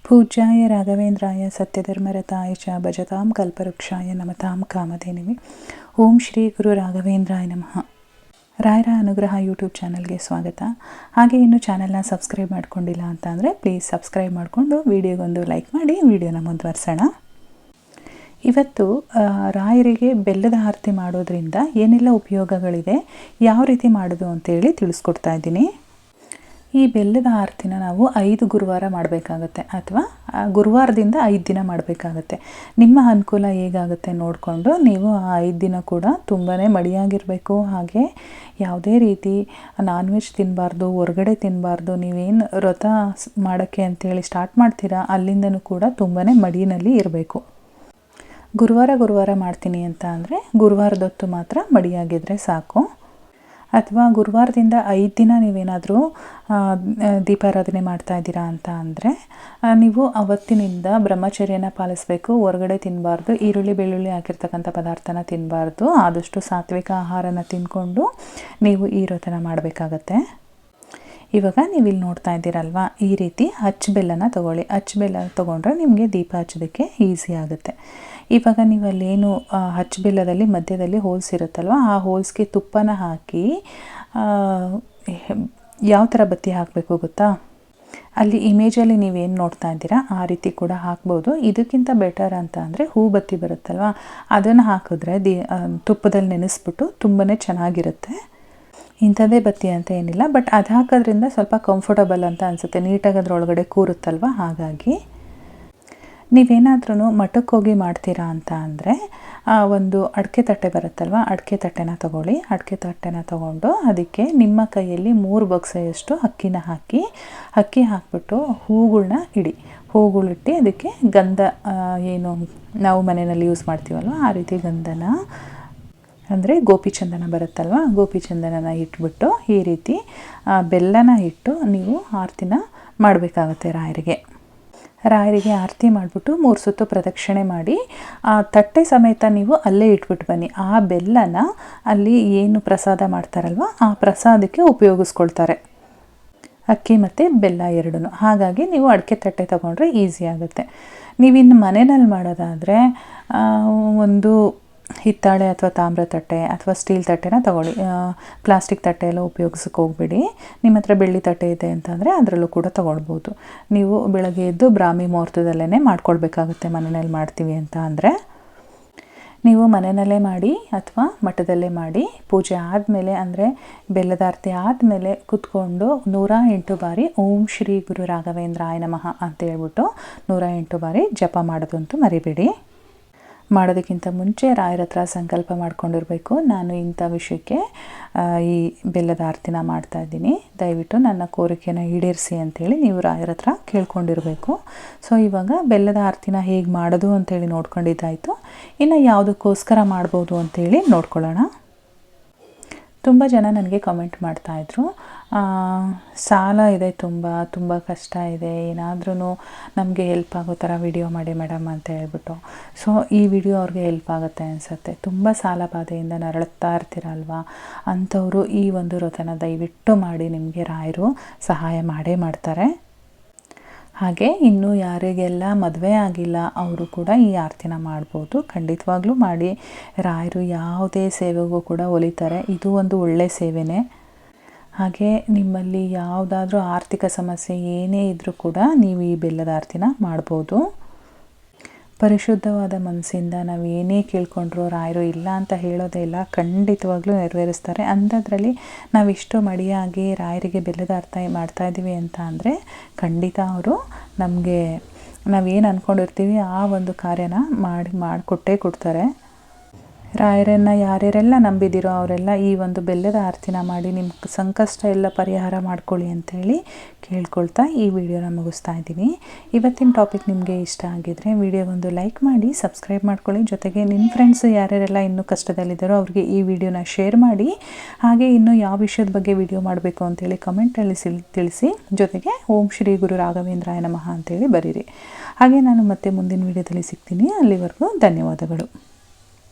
ಪೂಜ್ಯಾಯ ರಾಘವೇಂದ್ರಾಯ ಸತ್ಯಧರ್ಮರತಾಯ ಚ ಭಜತಾಂ ಕಲ್ಪವೃಕ್ಷಾಯ ನಮತಾಂ ಕಾಮಧೇನವೇ. ಓಂ ಶ್ರೀ ಗುರು ರಾಘವೇಂದ್ರಾಯ ನಮಃ. ರಾಯರ ಅನುಗ್ರಹ ಯೂಟ್ಯೂಬ್ ಚಾನಲ್ಗೆ ಸ್ವಾಗತ. ಹಾಗೆ ಇನ್ನೂ ಚಾನಲ್ನ ಸಬ್ಸ್ಕ್ರೈಬ್ ಮಾಡ್ಕೊಂಡಿಲ್ಲ ಅಂತ ಅಂದರೆ ಪ್ಲೀಸ್ ಸಬ್ಸ್ಕ್ರೈಬ್ ಮಾಡಿಕೊಂಡು ವಿಡಿಯೋಗೊಂದು ಲೈಕ್ ಮಾಡಿ ವಿಡಿಯೋನ ಮುಂದುವರ್ಸೋಣ. ಇವತ್ತು ರಾಯರಿಗೆ ಬೆಲ್ಲದ ಆರತಿ ಮಾಡೋದ್ರಿಂದ ಏನೆಲ್ಲ ಉಪಯೋಗಗಳಿದೆ, ಯಾವ ರೀತಿ ಮಾಡೋದು ಅಂತೇಳಿ ತಿಳಿಸ್ಕೊಡ್ತಾ ಇದ್ದೀನಿ. ಈ ಬೆಲ್ಲದ ಆರತಿನ ನಾವು 5 ಗುರುವಾರ ಮಾಡಬೇಕಾಗತ್ತೆ, ಅಥವಾ ಗುರುವಾರದಿಂದ 5 ದಿನ ಮಾಡಬೇಕಾಗತ್ತೆ. ನಿಮ್ಮ ಅನುಕೂಲ ಹೇಗಾಗುತ್ತೆ ನೋಡಿಕೊಂಡು ನೀವು ಆ 5 ದಿನ ಕೂಡ ತುಂಬಾ ಮಡಿಯಾಗಿರಬೇಕು. ಹಾಗೆ ಯಾವುದೇ ರೀತಿ ನಾನ್ ವೆಜ್ ತಿನ್ನಬಾರ್ದು, ಹೊರಗಡೆ ತಿನ್ನಬಾರ್ದು. ನೀವೇನು ವ್ರತ ಮಾಡೋಕ್ಕೆ ಅಂತೇಳಿ ಸ್ಟಾರ್ಟ್ ಮಾಡ್ತೀರಾ ಅಲ್ಲಿಂದನೂ ಕೂಡ ತುಂಬಾ ಮಡಿಯಲ್ಲಿ ಇರಬೇಕು. ಗುರುವಾರ ಮಾಡ್ತೀನಿ ಅಂತ ಅಂದರೆ ಗುರುವಾರದೊತ್ತು ಮಾತ್ರ ಮಡಿಯಾಗಿದ್ದರೆ ಸಾಕು. ಅಥವಾ ಗುರುವಾರದಿಂದ 5 ದಿನ ನೀವೇನಾದರೂ ದೀಪಾರಾಧನೆ ಮಾಡ್ತಾ ಇದ್ದೀರಾ ಅಂತ ಅಂದರೆ ನೀವು ಅವತ್ತಿನಿಂದ ಬ್ರಹ್ಮಚರ್ಯನ ಪಾಲಿಸಬೇಕು. ಹೊರಗಡೆ ತಿನ್ನಬಾರ್ದು, ಈರುಳ್ಳಿ ಬೆಳ್ಳುಳ್ಳಿ ಹಾಕಿರ್ತಕ್ಕಂಥ ಪದಾರ್ಥನ ತಿನ್ನಬಾರ್ದು. ಆದಷ್ಟು ಸಾತ್ವಿಕ ಆಹಾರನ ತಿಂದ್ಕೊಂಡು ನೀವು ಈ ವ್ರತನ ಮಾಡಬೇಕಾಗತ್ತೆ. ಇವಾಗ ನೀವು ಇಲ್ಲಿ ನೋಡ್ತಾ ಇದ್ದೀರಲ್ವ, ಈ ರೀತಿ ಅಚ್ಚು ಬೆಲ್ಲನ ತೊಗೊಳ್ಳಿ. ಅಚ್ಚು ಬೆಲ್ಲ ತೊಗೊಂಡ್ರೆ ನಿಮಗೆ ದೀಪ ಹಚ್ಚೋದಕ್ಕೆ ಈಸಿ ಆಗುತ್ತೆ. ಇವಾಗ ನೀವು ಅಲ್ಲೇನು ಅಚ್ಚು ಬೆಲ್ಲದಲ್ಲಿ ಮಧ್ಯದಲ್ಲಿ ಹೋಲ್ಸ್ ಇರುತ್ತಲ್ವ, ಆ ಹೋಲ್ಸ್ಗೆ ತುಪ್ಪನ ಹಾಕಿ ಯಾವ ಥರ ಬತ್ತಿ ಹಾಕಬೇಕು ಗೊತ್ತಾ, ಅಲ್ಲಿ ಇಮೇಜಲ್ಲಿ ನೀವೇನು ನೋಡ್ತಾ ಇದ್ದೀರಾ ಆ ರೀತಿ ಕೂಡ ಹಾಕ್ಬೋದು. ಇದಕ್ಕಿಂತ ಬೆಟರ್ ಅಂತ ಅಂದರೆ ಹೂ ಬತ್ತಿ ಬರುತ್ತಲ್ವ, ಅದನ್ನು ಹಾಕಿದ್ರೆ ತುಪ್ಪದಲ್ಲಿ ನೆನೆಸ್ಬಿಟ್ಟು ತುಂಬಾ ಚೆನ್ನಾಗಿರುತ್ತೆ. ಇಂಥದ್ದೇ ಬತ್ತಿ ಅಂತ ಏನಿಲ್ಲ, ಬಟ್ ಅದು ಹಾಕೋದ್ರಿಂದ ಸ್ವಲ್ಪ ಕಂಫರ್ಟಬಲ್ ಅಂತ ಅನಿಸುತ್ತೆ, ನೀಟಾಗಿ ಅದರೊಳಗಡೆ ಕೂರುತ್ತಲ್ವ. ಹಾಗಾಗಿ ನೀವೇನಾದ್ರೂ ಮಠಕ್ಕೆ ಹೋಗಿ ಮಾಡ್ತೀರಾ ಅಂತ ಅಂದರೆ ಒಂದು ಅಡಿಕೆ ತಟ್ಟೆ ಬರುತ್ತಲ್ವ, ಅಡಿಕೆ ತಟ್ಟೆನ ತೊಗೊಳ್ಳಿ. ಅಡಿಕೆ ತಟ್ಟೆನ ತೊಗೊಂಡು ಅದಕ್ಕೆ ನಿಮ್ಮ ಕೈಯಲ್ಲಿ 3 ಬೊಗಸೆಯಷ್ಟು ಅಕ್ಕಿನ ಹಾಕಿ, ಅಕ್ಕಿ ಹಾಕ್ಬಿಟ್ಟು ಹೂಗಳನ್ನ ಇಡಿ. ಹೂಗಳಿಟ್ಟು ಅದಕ್ಕೆ ಗಂಧ, ಏನು ನಾವು ಮನೆಯಲ್ಲಿ ಯೂಸ್ ಮಾಡ್ತೀವಲ್ವ ಆ ರೀತಿ ಗಂಧನ, ಅಂದರೆ ಗೋಪಿಚಂದನ ಬರುತ್ತಲ್ವ, ಗೋಪಿಚಂದನನ ಇಟ್ಬಿಟ್ಟು ಈ ರೀತಿ ಬೆಲ್ಲನ ಇಟ್ಟು ನೀವು ಆರತಿನ ಮಾಡಬೇಕಾಗುತ್ತೆ. ರಾಯರಿಗೆ ಆರತಿ ಮಾಡಿಬಿಟ್ಟು 3 ಸುತ್ತು ಪ್ರದಕ್ಷಿಣೆ ಮಾಡಿ ಆ ತಟ್ಟೆ ಸಮೇತ ನೀವು ಅಲ್ಲೇ ಇಟ್ಬಿಟ್ಟು ಬನ್ನಿ. ಆ ಬೆಲ್ಲನ ಅಲ್ಲಿ ಏನು ಪ್ರಸಾದ ಮಾಡ್ತಾರಲ್ವ ಆ ಪ್ರಸಾದಕ್ಕೆ ಉಪಯೋಗಿಸ್ಕೊಳ್ತಾರೆ, ಅಕ್ಕಿ ಮತ್ತು ಬೆಲ್ಲ ಎರಡೂ. ಹಾಗಾಗಿ ನೀವು ಅಡಿಕೆ ತಟ್ಟೆ ತೊಗೊಂಡ್ರೆ ಈಸಿ ಆಗುತ್ತೆ. ನೀವಿನ್ನು ಮನೆಯಲ್ಲಿ ಮಾಡೋದಾದರೆ ಒಂದು ಹಿತ್ತಾಳೆ ಅಥವಾ ತಾಮ್ರ ತಟ್ಟೆ ಅಥವಾ ಸ್ಟೀಲ್ ತಟ್ಟೆನ ತೊಗೊಳ್ಳಿ. ಪ್ಲಾಸ್ಟಿಕ್ ತಟ್ಟೆ ಎಲ್ಲ ಉಪಯೋಗಿಸೋಕೆ ಹೋಗ್ಬೇಡಿ. ನಿಮ್ಮ ಹತ್ರ ಬೆಳ್ಳಿ ತಟ್ಟೆ ಇದೆ ಅಂತಂದರೆ ಅದರಲ್ಲೂ ಕೂಡ ತೊಗೊಳ್ಬೋದು. ನೀವು ಬೆಳಗ್ಗೆ ಎದ್ದು ಬ್ರಾಹ್ಮಿ ಮುಹೂರ್ತದಲ್ಲೇ ಮಾಡ್ಕೊಳ್ಬೇಕಾಗುತ್ತೆ. ಮನೆಯಲ್ಲಿ ಮಾಡ್ತೀವಿ ಅಂತ ಅಂದರೆ ನೀವು ಮನೆಯಲ್ಲೇ ಮಾಡಿ ಅಥವಾ ಮಠದಲ್ಲೇ ಮಾಡಿ, ಪೂಜೆ ಆದಮೇಲೆ ಅಂದರೆ ಬೆಲ್ಲದ ಆರತಿ ಆದಮೇಲೆ ಕೂತ್ಕೊಂಡು 108 ಬಾರಿ ಓಂ ಶ್ರೀ ಗುರು ರಾಘವೇಂದ್ರಾಯ ನಮಃ ಅಂತ ಹೇಳ್ಬಿಟ್ಟು 108 ಬಾರಿ ಜಪ ಮಾಡೋದಂತೂ ಮರಿಬೇಡಿ. ಮಾಡೋದಕ್ಕಿಂತ ಮುಂಚೆ ರಾಯರ ಹತ್ರ ಸಂಕಲ್ಪ ಮಾಡ್ಕೊಂಡಿರಬೇಕು, ನಾನು ಇಂಥ ವಿಷಯಕ್ಕೆ ಈ ಬೆಲ್ಲದ ಆರತಿನ ಮಾಡ್ತಾಯಿದ್ದೀನಿ, ದಯವಿಟ್ಟು ನನ್ನ ಕೋರಿಕೆನ ಈಡೇರಿಸಿ ಅಂಥೇಳಿ ನೀವು ರಾಯರ ಹತ್ರ ಕೇಳ್ಕೊಂಡಿರಬೇಕು. ಸೊ ಇವಾಗ ಬೆಲ್ಲದ ಆರತಿನ ಹೇಗೆ ಮಾಡೋದು ಅಂಥೇಳಿ ನೋಡ್ಕೊಂಡಿದ್ದಾಯಿತು. ಇನ್ನು ಯಾವುದಕ್ಕೋಸ್ಕರ ಮಾಡ್ಬೋದು ಅಂಥೇಳಿ ನೋಡ್ಕೊಳ್ಳೋಣ. ತುಂಬ ಜನ ನನಗೆ ಕಮೆಂಟ್ ಮಾಡ್ತಾಯಿದ್ರು, ಸಾಲ ಇದೆ, ತುಂಬ ಕಷ್ಟ ಇದೆ, ಏನಾದ್ರೂ ನಮಗೆ ಹೆಲ್ಪ್ ಆಗೋ ಥರ ವಿಡಿಯೋ ಮಾಡಿ ಮೇಡಮ್ ಅಂತ ಹೇಳ್ಬಿಟ್ಟು. ಸೊ ಈ ವಿಡಿಯೋ ಅವ್ರಿಗೆ ಹೆಲ್ಪ್ ಆಗುತ್ತೆ ಅನಿಸುತ್ತೆ. ತುಂಬ ಸಾಲ ಬಾಧೆಯಿಂದ ನರಳುತ್ತಾ ಇರ್ತೀರಲ್ವ, ಅಂಥವರು ಈ ಒಂದು ವ್ರತನ ದಯವಿಟ್ಟು ಮಾಡಿ, ನಿಮಗೆ ರಾಯರು ಸಹಾಯ ಮಾಡೇ ಮಾಡ್ತಾರೆ. ಹಾಗೆ ಇನ್ನೂ ಯಾರಿಗೆಲ್ಲ ಮದುವೆ ಆಗಿಲ್ಲ ಅವರು ಕೂಡ ಈ ಆರತಿನ ಮಾಡ್ಬೋದು. ಖಂಡಿತವಾಗ್ಲೂ ಮಾಡಿ, ರಾಯರು ಯಾವುದೇ ಸೇವೆಗೂ ಕೂಡ ಒಲಿತಾರೆ. ಇದು ಒಂದು ಒಳ್ಳೆಯ ಸೇವೆನೇ. ಹಾಗೆ ನಿಮ್ಮಲ್ಲಿ ಯಾವುದಾದ್ರೂ ಆರ್ಥಿಕ ಸಮಸ್ಯೆ ಏನೇ ಇದ್ದರೂ ಕೂಡ ನೀವು ಈ ಬೆಲ್ಲದ ಆರತಿನ ಮಾಡ್ಬೋದು. ಪರಿಶುದ್ಧವಾದ ಮನಸ್ಸಿಂದ ನಾವು ಏನೇ ಕೇಳ್ಕೊಂಡ್ರೂ ರಾಯರು ಇಲ್ಲ ಅಂತ ಹೇಳೋದೇ ಇಲ್ಲ, ಖಂಡಿತವಾಗ್ಲೂ ನೆರವೇರಿಸ್ತಾರೆ. ಅಂಥದ್ರಲ್ಲಿ ನಾವಿಷ್ಟು ಮಡಿಯಾಗಿ ರಾಯರಿಗೆ ಬೆಲ್ಲದ ಆರತಿ ಮಾಡ್ತಾಯಿದ್ದೀವಿ ಅಂತ ಅಂದರೆ ಖಂಡಿತ ಅವರು ನಮಗೆ ನಾವೇನು ಅಂದ್ಕೊಂಡಿರ್ತೀವಿ ಆ ಒಂದು ಕಾರ್ಯನ ಮಾಡಿಕೊಟ್ಟೇ ಕೊಡ್ತಾರೆ. ರಾಯರನ್ನು ಯಾರ್ಯಾರೆಲ್ಲ ನಂಬಿದಿರೋ ಅವರೆಲ್ಲ ಈ ಒಂದು ಬೆಲ್ಲದ ಆರತಿನ ಮಾಡಿ ನಿಮ್ಮ ಸಂಕಷ್ಟ ಎಲ್ಲ ಪರಿಹಾರ ಮಾಡ್ಕೊಳ್ಳಿ ಅಂಥೇಳಿ ಕೇಳ್ಕೊಳ್ತಾ ಈ ವಿಡಿಯೋನ ಮುಗಿಸ್ತಾ ಇದ್ದೀನಿ. ಇವತ್ತಿನ ಟಾಪಿಕ್ ನಿಮಗೆ ಇಷ್ಟ ಆಗಿದರೆ ವಿಡಿಯೋಗೊಂದು ಲೈಕ್ ಮಾಡಿ, ಸಬ್ಸ್ಕ್ರೈಬ್ ಮಾಡ್ಕೊಳ್ಳಿ. ಜೊತೆಗೆ ನಿಮ್ಮ ಫ್ರೆಂಡ್ಸು ಯಾರ್ಯಾರೆಲ್ಲ ಇನ್ನೂ ಕಷ್ಟದಲ್ಲಿದ್ದಾರೋ ಅವ್ರಿಗೆ ಈ ವಿಡಿಯೋನ ಶೇರ್ ಮಾಡಿ. ಹಾಗೆ ಇನ್ನೂ ಯಾವ ವಿಷಯದ ಬಗ್ಗೆ ವಿಡಿಯೋ ಮಾಡಬೇಕು ಅಂಥೇಳಿ ಕಮೆಂಟಲ್ಲಿ ತಿಳಿಸಿ. ಜೊತೆಗೆ ಓಂ ಶ್ರೀ ಗುರು ರಾಘವೇಂದ್ರಾಯ ನಮಃ ಅಂಥೇಳಿ ಬರೀರಿ. ಹಾಗೆ ನಾನು ಮತ್ತೆ ಮುಂದಿನ ವಿಡಿಯೋದಲ್ಲಿ ಸಿಗ್ತೀನಿ. ಅಲ್ಲಿವರೆಗೂ ಧನ್ಯವಾದಗಳು.